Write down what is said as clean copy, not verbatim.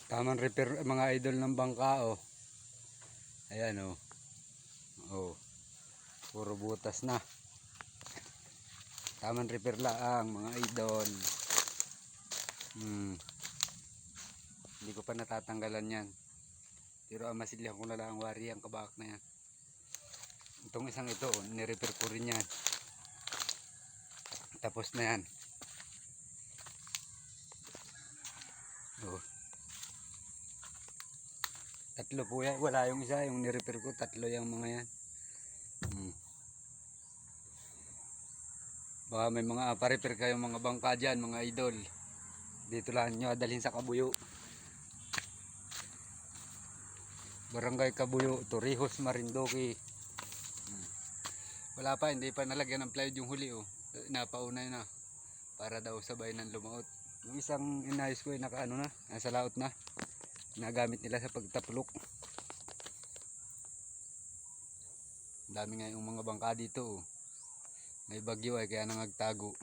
Tamang repair mga idol ng bangka oh. Ayan oh. Oh. Puro butas na. Tamang repair lang mga idol. Hindi ko pa natatanggalan yan. Pero masilya ko na lang ang wari ang kabak na yan. Itong isang ito, ni-repair ko rin yan. Tapos na yan. Oh. Tatlo po yan. Wala yung isa, yung ni-repair ko. Tatlo yung mga yan. Baka may mga pa-repair kayong mga bangka dyan, mga idol. Dito lang nyo dalhin sa Kabuyo. Barangay Kabuyo, Torrijos, Marinduque. Wala pa, hindi pa nalagyan ng plywood yung huli oh. Napaunay na para daw sabay ng lumaot. Yung isang inayos ko ay nakaano na, nasa laot na. Nagamit nila sa pagtaplok. Dami nga yung mga bangka dito oh. May bagyo ay kaya nangagtago.